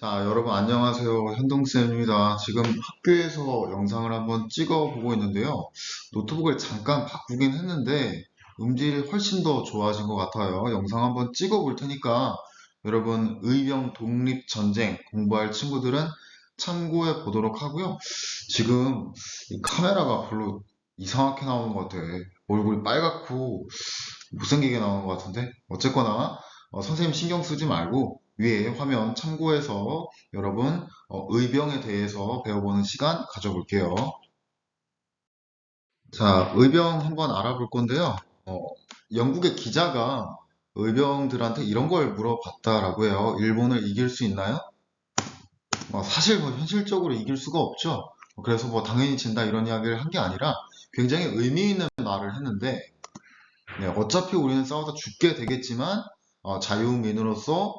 자, 여러분 안녕하세요. 현동쌤입니다. 지금 학교에서 영상을 한번 찍어 보고 있는데요. 노트북을 잠깐 바꾸긴 했는데 음질이 훨씬 더 좋아진 것 같아요. 영상 한번 찍어 볼 테니까 여러분 의병 독립전쟁 공부할 친구들은 참고해 보도록 하고요. 지금 이 카메라가 별로 이상하게 나오는 것 같아. 얼굴이 빨갛고 못생기게 나오는 것 같은데 어쨌거나 선생님 신경 쓰지 말고 위에 화면 참고해서 여러분 의병에 대해서 배워보는 시간 가져볼게요. 자, 의병 한번 알아볼 건데요. 어, 영국의 기자가 의병들한테 이런 걸 물어봤다라고 해요. 일본을 이길 수 있나요? 사실 뭐 현실적으로 이길 수가 없죠. 그래서 뭐 당연히 진다 이런 이야기를 한 게 아니라 굉장히 의미 있는 말을 했는데 네, 어차피 우리는 싸우다 죽게 되겠지만 자유민으로서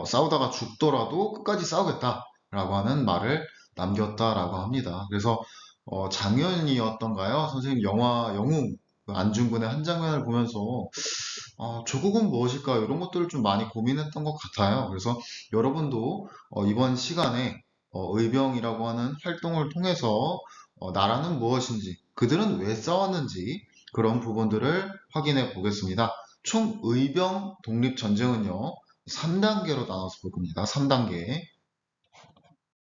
싸우다가 죽더라도 끝까지 싸우겠다라고 하는 말을 남겼다라고 합니다. 그래서 작년이었던가요? 선생님 영화 영웅 그 안중근의 한 장면을 보면서 조국은 무엇일까 이런 것들을 좀 많이 고민했던 것 같아요. 그래서 여러분도 이번 시간에 의병이라고 하는 활동을 통해서 나라는 무엇인지 그들은 왜 싸웠는지 그런 부분들을 확인해 보겠습니다. 총 의병 독립전쟁은요, 3단계로 나눠서 볼 겁니다. 3단계.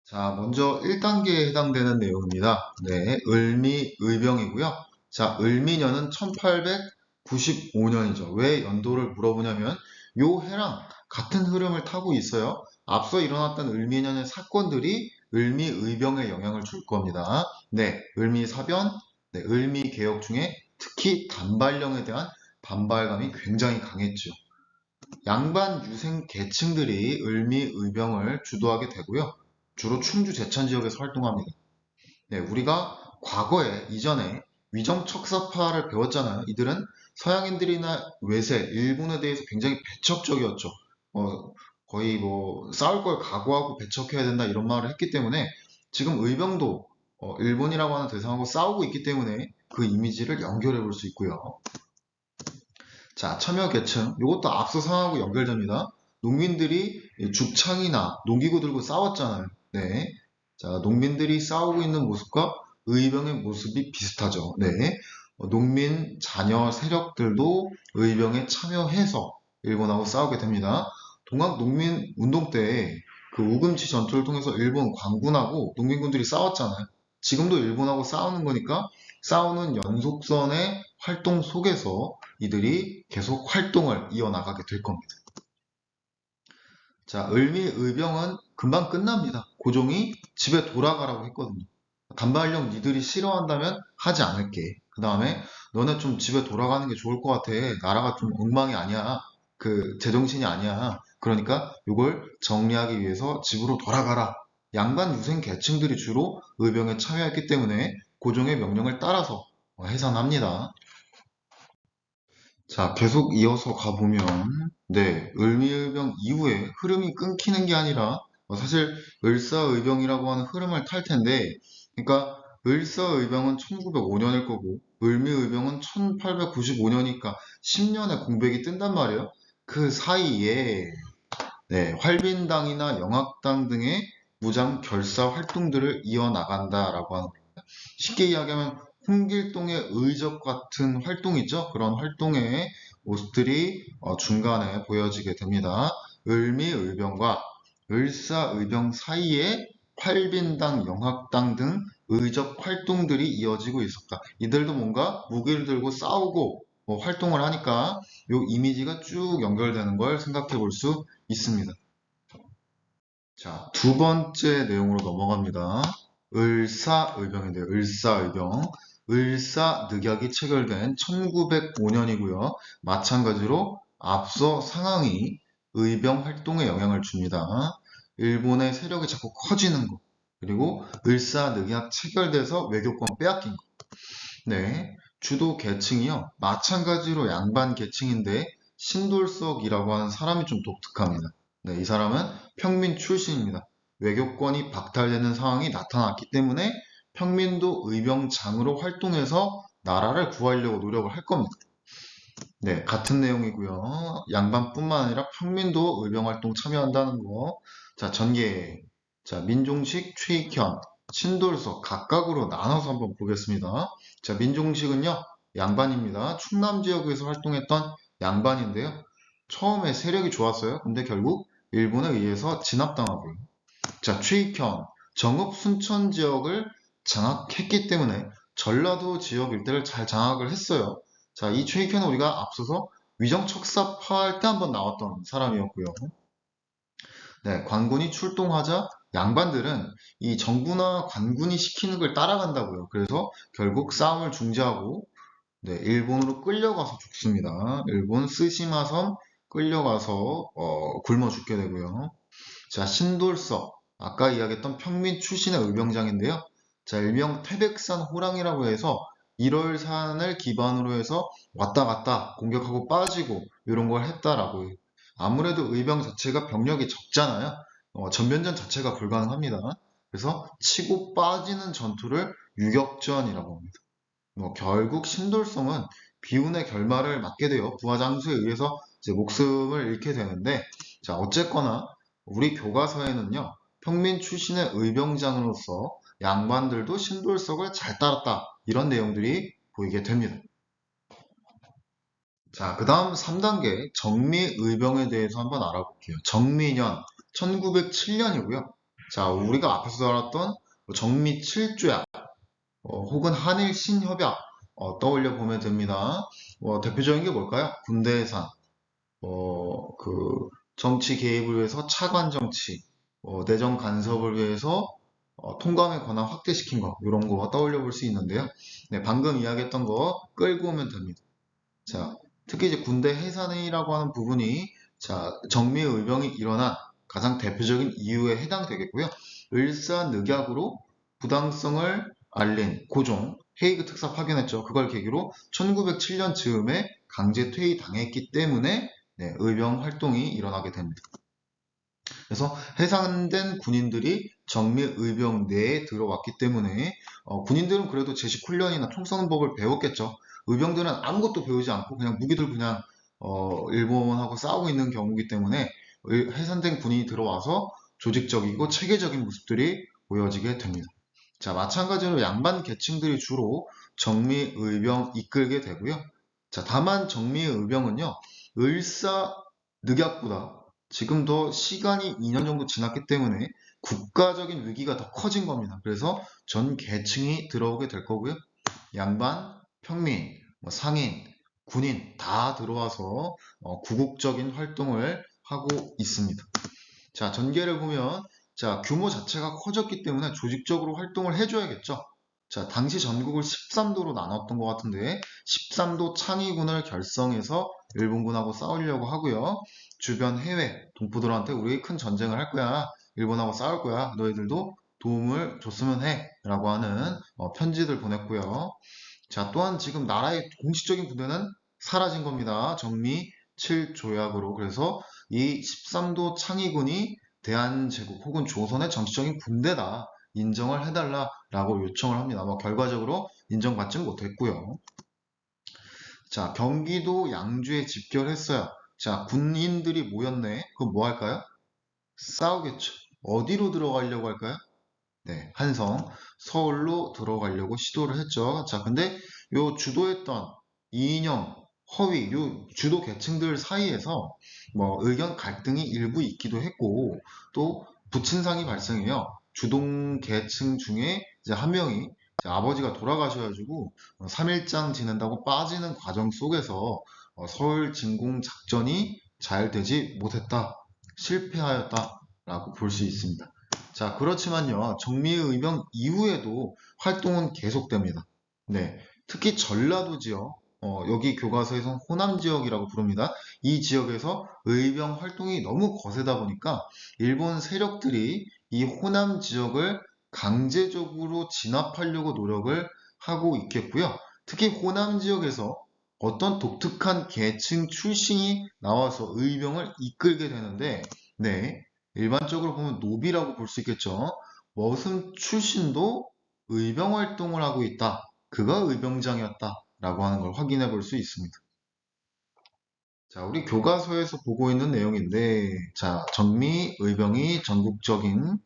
자, 먼저 1단계에 해당되는 내용입니다. 네, 을미 의병이고요. 자, 을미년은 1895년이죠. 왜 연도를 물어보냐면 요 해랑 같은 흐름을 타고 있어요. 앞서 일어났던 을미년의 사건들이 을미 의병에 영향을 줄 겁니다. 네, 을미 사변, 네, 을미 개혁 중에 특히 단발령에 대한 반발감이 굉장히 강했죠. 양반 유생 계층들이 을미 의병을 주도하게 되고요. 주로 충주 제천 지역에서 활동합니다. 네, 우리가 과거에 이전에 위정 척사파를 배웠잖아요. 이들은 서양인들이나 외세, 일본에 대해서 굉장히 배척적이었죠. 거의 뭐 싸울 걸 각오하고 배척해야 된다 이런 말을 했기 때문에 지금 의병도 일본이라고 하는 대상하고 싸우고 있기 때문에 그 이미지를 연결해 볼 수 있고요. 자, 참여계층. 이것도 앞서 상하고 연결됩니다. 농민들이 죽창이나 농기구 들고 싸웠잖아요. 네. 자, 농민들이 싸우고 있는 모습과 의병의 모습이 비슷하죠. 네. 농민 자녀 세력들도 의병에 참여해서 일본하고 싸우게 됩니다. 동학 농민 운동 때 그 우금치 전투를 통해서 일본 관군하고 농민군들이 싸웠잖아요. 지금도 일본하고 싸우는 거니까 싸우는 연속선의 활동 속에서 이들이 계속 활동을 이어나가게 될 겁니다. 자, 을미의병은 금방 끝납니다. 고종이 집에 돌아가라고 했거든요. 단발령 니들이 싫어한다면 하지 않을게. 그 다음에 너네 좀 집에 돌아가는 게 좋을 것 같아. 나라가 좀 엉망이 아니야. 그 제정신이 아니야. 그러니까 이걸 정리하기 위해서 집으로 돌아가라. 양반 유생 계층들이 주로 의병에 참여했기 때문에 고종의 명령을 따라서 해산합니다. 자, 계속 이어서 가보면, 네, 을미의병 이후에 흐름이 끊기는 게 아니라, 사실 을사의병이라고 하는 흐름을 탈 텐데, 그러니까 을사의병은 1905년일 거고, 을미의병은 1895년이니까 10년의 공백이 뜬단 말이에요. 그 사이에, 네, 활빈당이나 영악당 등의 무장 결사 활동들을 이어나간다라고 하는 겁니다. 쉽게 이야기하면 홍길동의 의적 같은 활동 있죠? 그런 활동의 모습들이 중간에 보여지게 됩니다. 을미의병과 을사의병 사이에 활빈당, 영학당 등 의적 활동들이 이어지고 있었다. 이들도 뭔가 무기를 들고 싸우고 활동을 하니까 이 이미지가 쭉 연결되는 걸 생각해 볼 수 있습니다. 자, 두 번째 내용으로 넘어갑니다. 을사의병인데요. 을사의병. 을사늑약이 체결된 1905년이고요. 마찬가지로 앞서 상황이 의병 활동에 영향을 줍니다. 일본의 세력이 자꾸 커지는 거. 그리고 을사늑약 체결돼서 외교권 빼앗긴 거. 네. 주도 계층이요. 마찬가지로 양반 계층인데 신돌석이라고 하는 사람이 좀 독특합니다. 네, 이 사람은 평민 출신입니다. 외교권이 박탈되는 상황이 나타났기 때문에 평민도 의병장으로 활동해서 나라를 구하려고 노력을 할 겁니다. 네, 같은 내용이고요. 양반뿐만 아니라 평민도 의병활동 참여한다는 거. 자, 전개. 자, 민종식, 최익현, 신돌석 각각으로 나눠서 한번 보겠습니다. 자, 민종식은요, 양반입니다. 충남 지역에서 활동했던 양반인데요. 처음에 세력이 좋았어요. 근데 결국 일본에 의해서 진압당하고요. 자, 최익현, 정읍 순천 지역을 장악했기 때문에 전라도 지역 일대를 잘 장악을 했어요. 자, 이 최익현은 우리가 앞서서 위정척사파 할 때 한번 나왔던 사람이었고요. 네, 관군이 출동하자 양반들은 이 정부나 관군이 시키는 걸 따라간다고요. 그래서 결국 싸움을 중지하고 네, 일본으로 끌려가서 죽습니다. 일본 스시마섬 끌려가서 굶어 죽게 되고요. 자, 신돌석. 아까 이야기했던 평민 출신의 의병장인데요. 자, 일명 태백산 호랑이라고 해서 일월산을 기반으로 해서 왔다 갔다 공격하고 빠지고 이런 걸 했다라고. 아무래도 의병 자체가 병력이 적잖아요. 전면전 자체가 불가능합니다. 그래서 치고 빠지는 전투를 유격전이라고 합니다. 결국 신돌성은 비운의 결말을 맞게 되어 부하장수에 의해서 이제 목숨을 잃게 되는데, 자, 어쨌거나 우리 교과서에는요, 평민 출신의 의병장으로서 양반들도 신돌석을 잘 따랐다. 이런 내용들이 보이게 됩니다. 자, 그 다음 3단계 정미의병에 대해서 한번 알아볼게요. 정미년 1907년이고요. 자, 우리가 앞에서 알았던 정미 7조약 혹은 한일 신협약 떠올려 보면 됩니다. 대표적인 게 뭘까요? 군대 해산, 그 정치 개입을 위해서 차관 정치, 내정 간섭을 위해서 통감의 권한 확대시킨 거 이런 거 떠올려 볼 수 있는데요. 네, 방금 이야기했던 거 끌고 오면 됩니다. 자, 특히 이제 군대 해산이라고 하는 부분이 자 정미의병이 일어난 가장 대표적인 이유에 해당되겠고요. 을사늑약으로 부당성을 알린 고종 헤이그 특사 파견했죠. 그걸 계기로 1907년 즈음에 강제 퇴위당했기 때문에 네, 의병 활동이 일어나게 됩니다. 그래서 해산된 군인들이 정미의병 내에 들어왔기 때문에 군인들은 그래도 제식 훈련이나 총 쏘는 법을 배웠겠죠. 의병들은 아무것도 배우지 않고 그냥 무기 들고 그냥 일본하고 싸우고 있는 경우이기 때문에 해산된 군인이 들어와서 조직적이고 체계적인 모습들이 보여지게 됩니다. 자, 마찬가지로 양반 계층들이 주로 정미의병 이끌게 되고요. 자, 다만 정미의병은요, 을사늑약보다 지금 더 시간이 2년 정도 지났기 때문에 국가적인 위기가 더 커진 겁니다. 그래서 전 계층이 들어오게 될 거고요. 양반, 평민, 상인, 군인 다 들어와서 구국적인 활동을 하고 있습니다. 자, 전개를 보면 자, 규모 자체가 커졌기 때문에 조직적으로 활동을 해줘야겠죠. 자, 당시 전국을 13도로 나눴던 것 같은데 13도 창의군을 결성해서 일본군하고 싸우려고 하고요. 주변 해외 동포들한테 우리 큰 전쟁을 할 거야. 일본하고 싸울 거야. 너희들도 도움을 줬으면 해. 라고 하는 편지들 보냈고요. 자, 또한 지금 나라의 공식적인 군대는 사라진 겁니다. 정미 7조약으로. 그래서 이 13도 창의군이 대한제국 혹은 조선의 정치적인 군대다. 인정을 해달라라고 요청을 합니다. 결과적으로 인정받지 못했고요. 자, 경기도 양주에 집결했어요. 자, 군인들이 모였네. 그럼 뭐 할까요? 싸우겠죠. 어디로 들어가려고 할까요? 네, 한성, 서울로 들어가려고 시도를 했죠. 자, 근데 요 주도했던 이인영, 허위, 요 주도 계층들 사이에서 의견 갈등이 일부 있기도 했고, 또 부친상이 발생해요. 주동 계층 중에 이제 한 명이 이제 아버지가 돌아가셔가지고 3일장 지낸다고 빠지는 과정 속에서 서울 진공 작전이 잘 되지 못했다, 실패하였다라고 볼 수 있습니다. 자, 그렇지만요, 정미의병 이후에도 활동은 계속됩니다. 네, 특히 전라도 지역, 여기 교과서에선 호남 지역이라고 부릅니다. 이 지역에서 의병 활동이 너무 거세다 보니까 일본 세력들이 이 호남 지역을 강제적으로 진압하려고 노력을 하고 있겠고요. 특히 호남 지역에서 어떤 독특한 계층 출신이 나와서 의병을 이끌게 되는데, 네, 일반적으로 보면 노비라고 볼 수 있겠죠. 머슴 출신도 의병 활동을 하고 있다. 그가 의병장이었다. 라고 하는 걸 확인해 볼 수 있습니다. 자, 우리 교과서에서 보고 있는 내용인데, 자, 전미 의병이 전국적인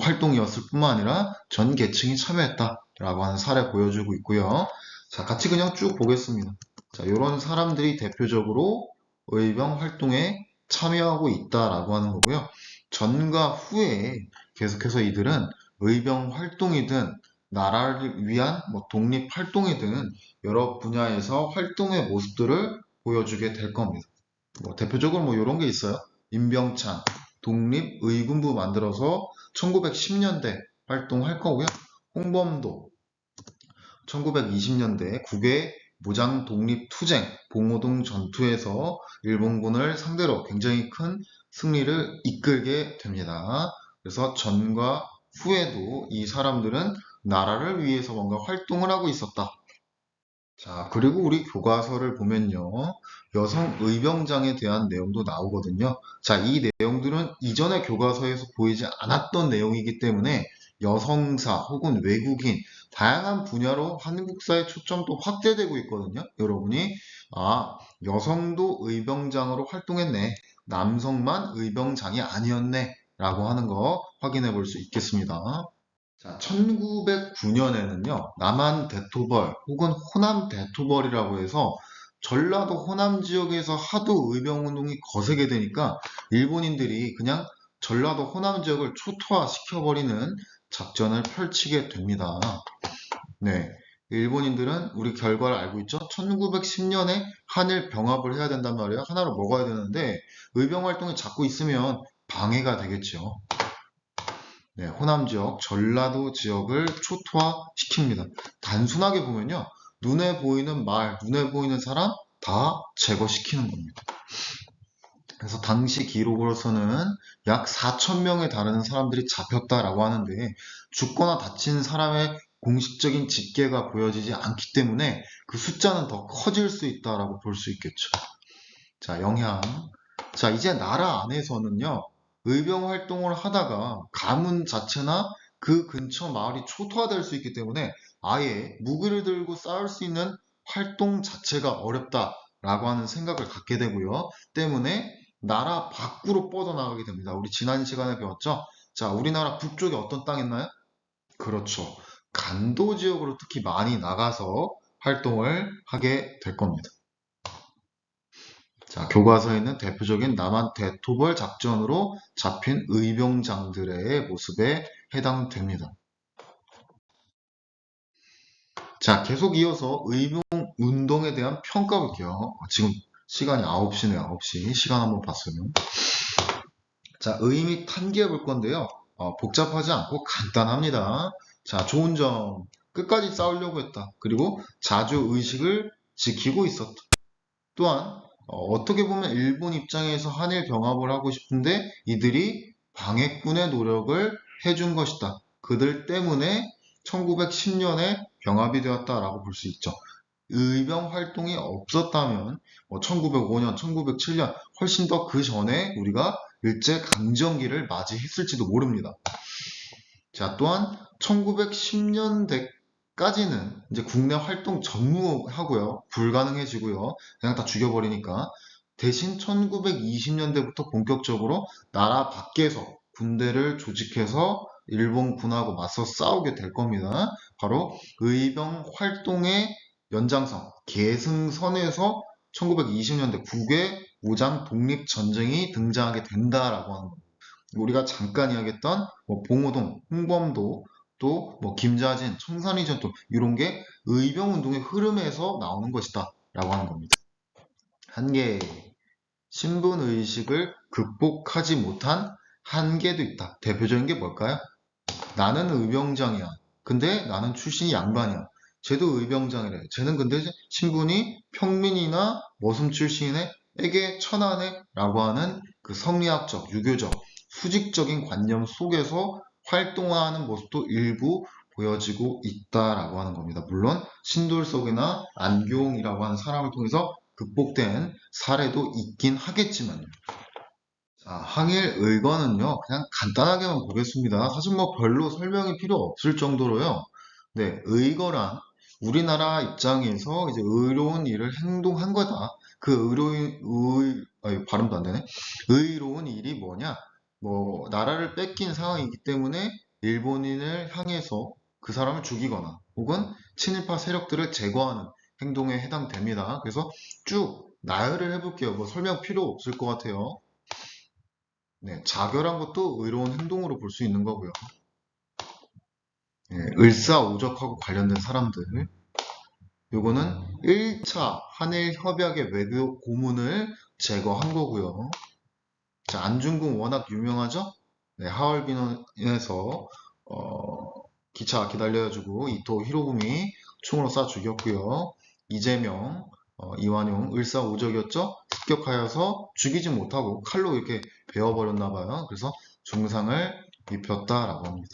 활동이었을 뿐만 아니라 전 계층이 참여했다라고 하는 사례 보여주고 있고요. 자, 같이 그냥 쭉 보겠습니다. 자, 이런 사람들이 대표적으로 의병 활동에 참여하고 있다라고 하는 거고요. 전과 후에 계속해서 이들은 의병 활동이든 나라를 위한 독립 활동이든 여러 분야에서 활동의 모습들을 보여주게 될 겁니다. 대표적으로 이런 게 있어요. 임병찬, 독립의군부 만들어서 1910년대 활동할 거고요. 홍범도, 1920년대 국외 무장 독립투쟁, 봉오동 전투에서 일본군을 상대로 굉장히 큰 승리를 이끌게 됩니다. 그래서 전과 후에도 이 사람들은 나라를 위해서 뭔가 활동을 하고 있었다. 자, 그리고 우리 교과서를 보면요. 여성 의병장에 대한 내용도 나오거든요. 자, 이 내용들은 이전의 교과서에서 보이지 않았던 내용이기 때문에 여성사 혹은 외국인, 다양한 분야로 한국사의 초점도 확대되고 있거든요. 여러분이, 여성도 의병장으로 활동했네. 남성만 의병장이 아니었네. 라고 하는 거 확인해 볼 수 있겠습니다. 자, 1909년에는요, 남한 대토벌 혹은 호남 대토벌이라고 해서 전라도 호남 지역에서 하도 의병운동이 거세게 되니까 일본인들이 그냥 전라도 호남 지역을 초토화 시켜버리는 작전을 펼치게 됩니다. 네. 일본인들은 우리 결과를 알고 있죠? 1910년에 한일 병합을 해야 된단 말이에요. 하나로 먹어야 되는데 의병 활동이 자꾸 있으면 방해가 되겠죠. 네, 호남 지역, 전라도 지역을 초토화시킵니다. 단순하게 보면요. 눈에 보이는 말, 눈에 보이는 사람 다 제거시키는 겁니다. 그래서 당시 기록으로서는 약 4,000명에 달하는 사람들이 잡혔다라고 하는데 죽거나 다친 사람의 공식적인 집계가 보여지지 않기 때문에 그 숫자는 더 커질 수 있다라고 볼 수 있겠죠. 자, 영향. 자, 이제 나라 안에서는요, 의병 활동을 하다가 가문 자체나 그 근처 마을이 초토화될 수 있기 때문에 아예 무기를 들고 싸울 수 있는 활동 자체가 어렵다라고 하는 생각을 갖게 되고요. 때문에 나라 밖으로 뻗어나가게 됩니다. 우리 지난 시간에 배웠죠? 자, 우리나라 북쪽에 어떤 땅 있나요? 그렇죠. 간도 지역으로 특히 많이 나가서 활동을 하게 될 겁니다. 자, 교과서에 있는 대표적인 남한 대토벌 작전으로 잡힌 의병장들의 모습에 해당됩니다. 자, 계속 이어서 의병 운동에 대한 평가 볼게요. 지금 시간이 9시네요. 9시. 시간 한번 봤어요. 자, 의 및 탄기해 볼 건데요. 복잡하지 않고 간단합니다. 자, 좋은 점. 끝까지 싸우려고 했다. 그리고 자주 의식을 지키고 있었다. 또한 어떻게 보면 일본 입장에서 한일 병합을 하고 싶은데 이들이 방해꾼의 노력을 해준 것이다. 그들 때문에 1910년에 병합이 되었다라고 볼 수 있죠. 의병 활동이 없었다면 1905년, 1907년 훨씬 더 그 전에 우리가 일제 강점기를 맞이했을지도 모릅니다. 자, 또한 1910년대까지는 이제 국내 활동 전무하고요. 불가능해지고요. 그냥 다 죽여버리니까. 대신 1920년대부터 본격적으로 나라 밖에서 군대를 조직해서 일본군하고 맞서 싸우게 될 겁니다. 바로 의병 활동의 연장선, 계승선에서 1920년대 국외 무장 독립전쟁이 등장하게 된다라고 하는 겁니다. 우리가 잠깐 이야기했던 봉오동, 홍범도, 또 김자진, 청산리 전투 이런 게 의병운동의 흐름에서 나오는 것이다 라고 하는 겁니다. 한계, 신분의식을 극복하지 못한 한계도 있다. 대표적인 게 뭘까요? 나는 의병장이야. 근데 나는 출신이 양반이야. 쟤도 의병장이래. 쟤는 근데 신분이 평민이나 머슴 출신의 에게 천하네 라고 하는 그 성리학적, 유교적, 수직적인 관념 속에서 활동하는 모습도 일부 보여지고 있다라고 하는 겁니다. 물론 신돌석이나 안교홍이라고 하는 사람을 통해서 극복된 사례도 있긴 하겠지만요. 자, 항일 의거는요, 그냥 간단하게만 보겠습니다. 사실 별로 설명이 필요 없을 정도로요. 네, 의거란 우리나라 입장에서 이제 의로운 일을 행동한 거다. 그 발음도 안 되네. 의로운 일이 뭐냐? 뭐, 나라를 뺏긴 상황이기 때문에 일본인을 향해서 그 사람을 죽이거나 혹은 친일파 세력들을 제거하는 행동에 해당됩니다. 그래서 쭉 나열을 해볼게요. 뭐 설명 필요 없을 것 같아요. 네, 자결한 것도 의로운 행동으로 볼 수 있는 거고요. 예, 을사오적하고 관련된 사람들. 요거는 1차 한일 협약의 외교 고문을 제거한 거고요. 자, 안중근 워낙 유명하죠? 네, 하얼빈에서 기차 기다려주고 이토 히로부미 총으로 쏴 죽였고요. 이재명, 이완용 을사오적이었죠? 습격하여서 죽이지 못하고 칼로 이렇게 베어버렸나 봐요. 그래서 중상을 입혔다라고 합니다.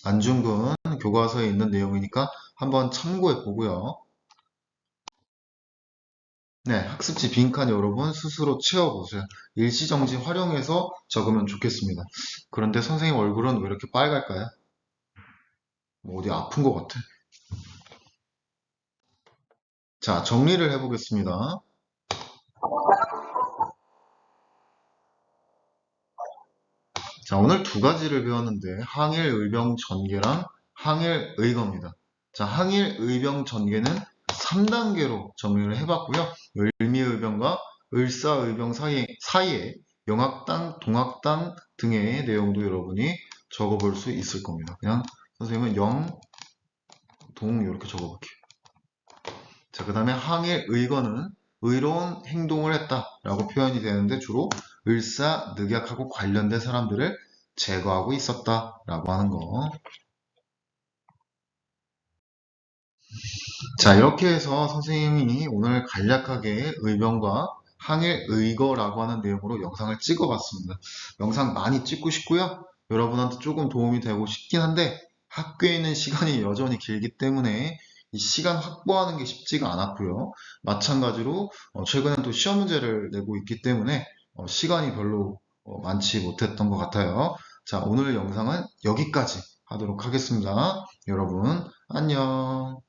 안중근 교과서에 있는 내용이니까 한번 참고해 보고요. 네, 학습지 빈칸 여러분 스스로 채워보세요. 일시정지 활용해서 적으면 좋겠습니다. 그런데 선생님 얼굴은 왜 이렇게 빨갈까요? 뭐 어디 아픈 것 같아. 자, 정리를 해보겠습니다. 자, 오늘 두 가지를 배웠는데 항일의병 전개랑 항일의거입니다. 자, 항일의병 전개는 3단계로 정리를 해봤고요. 을미의병과 을사의병 사이에 영악당, 동악당 등의 내용도 여러분이 적어볼 수 있을 겁니다. 그냥 선생님은 영, 동 이렇게 적어볼게요. 자, 그 다음에 항일의거는 의로운 행동을 했다라고 표현이 되는데 주로 을사늑약하고 관련된 사람들을 제거하고 있었다라고 하는 거. 자, 이렇게 해서 선생님이 오늘 간략하게 의병과 항일의거라고 하는 내용으로 영상을 찍어봤습니다. 영상 많이 찍고 싶고요. 여러분한테 조금 도움이 되고 싶긴 한데 학교에 있는 시간이 여전히 길기 때문에 이 시간 확보하는 게 쉽지가 않았고요. 마찬가지로 최근엔 또 시험 문제를 내고 있기 때문에 시간이 별로 많지 못했던 것 같아요. 자, 오늘 영상은 여기까지 하도록 하겠습니다. 여러분, 안녕.